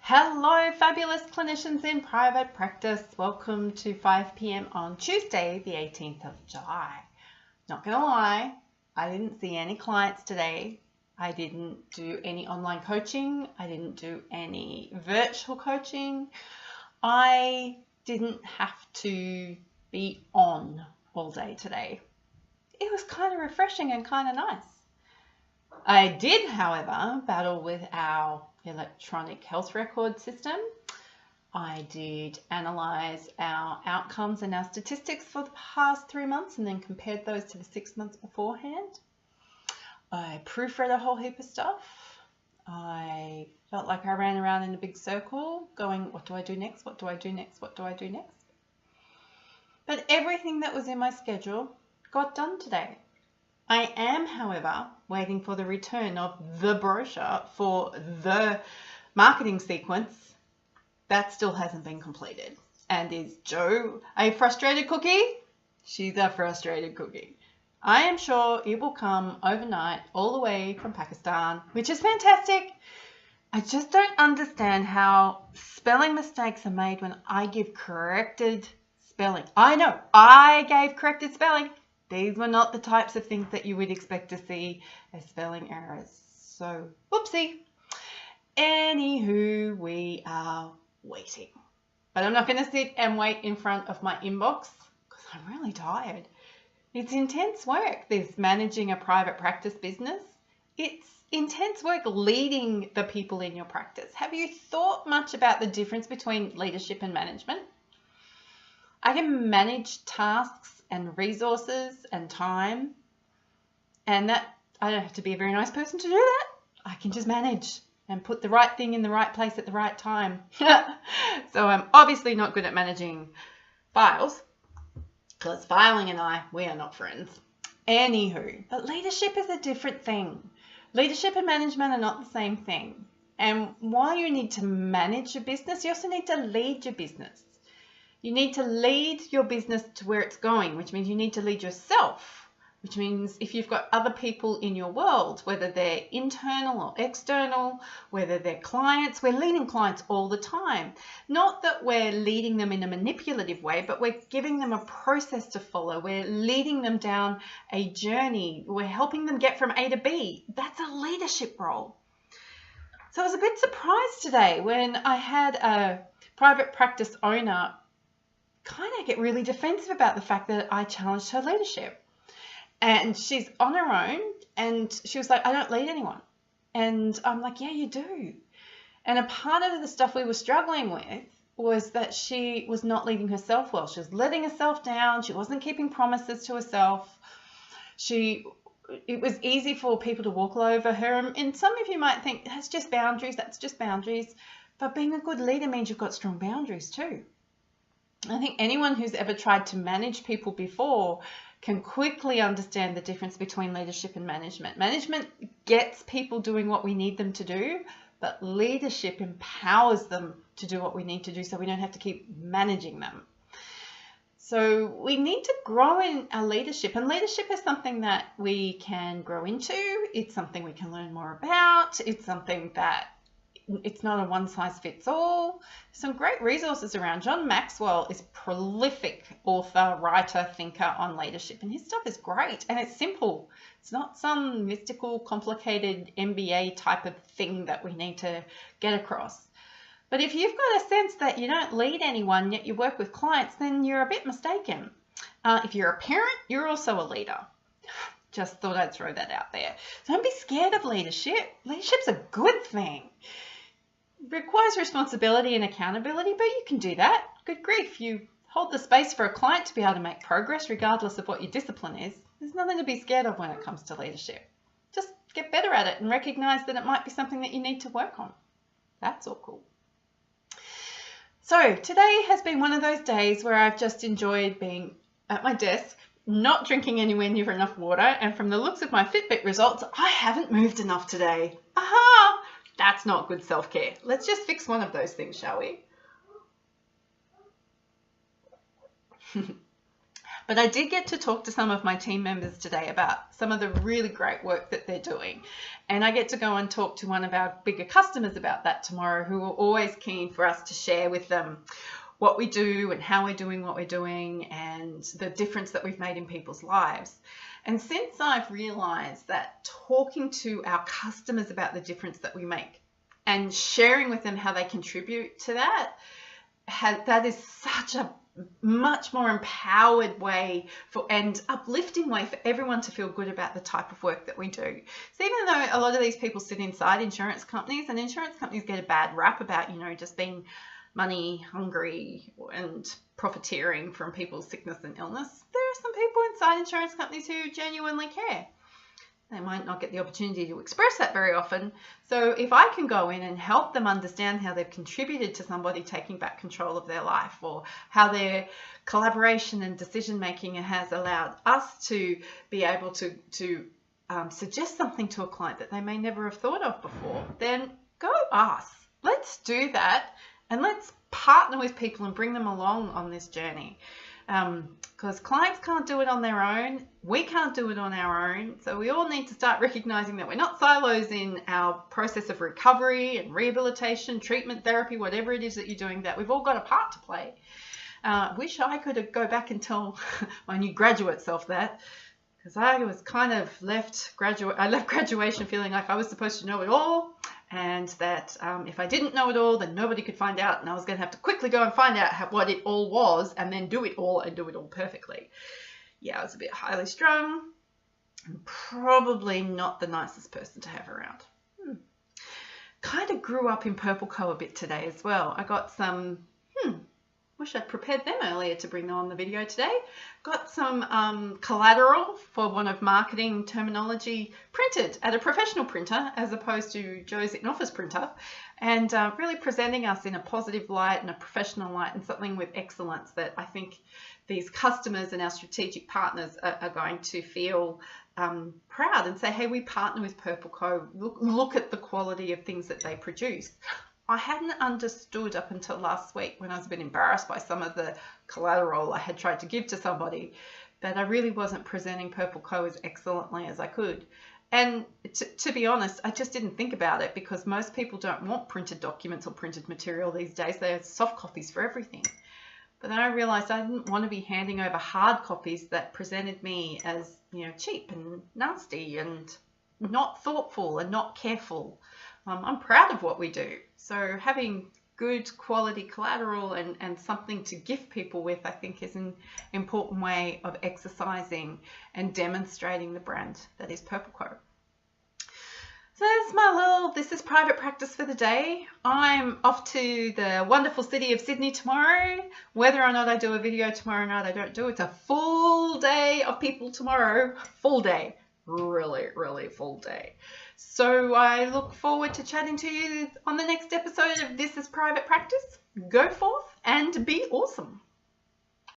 Hello, fabulous clinicians in private practice. Welcome to 5 p.m. on Tuesday, the 18th of July. Not going to lie, I didn't see any clients today. I didn't do any online coaching. I didn't do any virtual coaching. I didn't have to be on all day today. It was kind of refreshing and kind of nice. I did, however, battle with our electronic health record system. I did analyze our outcomes and our statistics for the past 3 months and then compared those to the 6 months beforehand. I proofread a whole heap of stuff. I felt like I ran around in a big circle going, what do I do next? What do I do next? What do I do next? But everything that was in my schedule got done today. I am, however, waiting for the return of the brochure for the marketing sequence. That still hasn't been completed. And is Jo a frustrated cookie? She's a frustrated cookie. I am sure it will come overnight all the way from Pakistan, which is fantastic. I just don't understand how spelling mistakes are made when I give corrected spelling. I know, I gave corrected spelling. These were not the types of things that you would expect to see as spelling errors. So, whoopsie. Anywho, we are waiting. But I'm not going to sit and wait in front of my inbox because I'm really tired. It's intense work, this managing a private practice business. It's intense work leading the people in your practice. Have you thought much about the difference between leadership and management? I can manage tasks and resources and time, and that I don't have to be a very nice person to do that. I can just manage and put the right thing in the right place at the right time. So I'm obviously not good at managing files because filing and we are not friends. Anywho, but leadership is a different thing. Leadership and management are not the same thing. And while you need to manage your business, you also need to lead your business. You need to lead your business to where it's going, which means you need to lead yourself, which means if you've got other people in your world, whether they're internal or external, whether they're clients, we're leading clients all the time. Not that we're leading them in a manipulative way, but we're giving them a process to follow. We're leading them down a journey. We're helping them get from A to B. That's a leadership role. So I was a bit surprised today when I had a private practice owner kind of get really defensive about the fact that I challenged her leadership. And she's on her own and she was like, I don't lead anyone. And I'm like, yeah, you do. And a part of the stuff we were struggling with was that she was not leading herself well. She was letting herself down. She wasn't keeping promises to herself. It was easy for people to walk all over her. And some of you might think that's just boundaries. That's just boundaries. But being a good leader means you've got strong boundaries too. I think anyone who's ever tried to manage people before can quickly understand the difference between leadership and management. Management gets people doing what we need them to do, but leadership empowers them to do what we need to do so we don't have to keep managing them. So we need to grow in our leadership, and leadership is something that we can grow into. It's something we can learn more about. It's something that it's not a one-size-fits-all. Some great resources around. John Maxwell is prolific author, writer, thinker on leadership, and his stuff is great and it's simple. It's not some mystical, complicated MBA type of thing that we need to get across. But if you've got a sense that you don't lead anyone yet you work with clients, then you're a bit mistaken. If you're a parent, you're also a leader. Just thought I'd throw that out there. So don't be scared of leadership. Leadership's a good thing. Requires responsibility and accountability, but you can do that. Good grief, you hold the space for a client to be able to make progress regardless of what your discipline is. There's nothing to be scared of when it comes to leadership. Just get better at it and recognize that it might be something that you need to work on. That's all cool. So today has been one of those days where I've just enjoyed being at my desk, not drinking anywhere near enough water, and from the looks of my Fitbit results, I haven't moved enough today. Aha! That's not good self-care. Let's just fix one of those things, shall we? But I did get to talk to some of my team members today about some of the really great work that they're doing. And I get to go and talk to one of our bigger customers about that tomorrow, who are always keen for us to share with them what we do and how we're doing what we're doing and the difference that we've made in people's lives. And since I've realized that talking to our customers about the difference that we make and sharing with them how they contribute to that, that is such a much more empowered way and uplifting way for everyone to feel good about the type of work that we do. So even though a lot of these people sit inside insurance companies, and insurance companies get a bad rap about, just being money hungry and profiteering from people's sickness and illness, there are some people inside insurance companies who genuinely care. They might not get the opportunity to express that very often. So if I can go in and help them understand how they've contributed to somebody taking back control of their life, or how their collaboration and decision making has allowed us to be able to suggest something to a client that they may never have thought of before, then go us. Let's do that, and let's partner with people and bring them along on this journey. Because clients can't do it on their own. We can't do it on our own. So we all need to start recognizing that we're not silos in our process of recovery and rehabilitation, treatment, therapy, whatever it is that you're doing, that we've all got a part to play. Wish I could go back and tell my new graduate self that, because I was kind of left graduation feeling like I was supposed to know it all. And that if I didn't know it all, then nobody could find out, and I was going to have to quickly go and find out what it all was and then do it all and do it all perfectly. Yeah, I was a bit highly strung and probably not the nicest person to have around. Kind of grew up in Purple Co a bit today as well. I got some, wish I'd prepared them earlier to bring them on the video today. Got some collateral for one of marketing terminology printed at a professional printer as opposed to Joe's in office printer, and really presenting us in a positive light and a professional light and something with excellence that I think these customers and our strategic partners are going to feel proud and say, hey, we partner with Purple Co. Look at the quality of things that they produce. I hadn't understood up until last week, when I was a bit embarrassed by some of the collateral I had tried to give to somebody, that I really wasn't presenting Purple Co as excellently as I could. And to be honest, I just didn't think about it, because most people don't want printed documents or printed material these days. They have soft copies for everything. But then I realized I didn't want to be handing over hard copies that presented me as, cheap and nasty and not thoughtful and not careful. I'm proud of what we do. So having good quality collateral and something to gift people with, I think, is an important way of exercising and demonstrating the brand that is Purple Co. So that's my little, this is private practice for the day. I'm off to the wonderful city of Sydney tomorrow. Whether or not I do a video tomorrow night, I don't do. It's a full day of people tomorrow. Full day. Really, really full day. So I look forward to chatting to you on the next episode of This is Private Practice. Go forth and be awesome.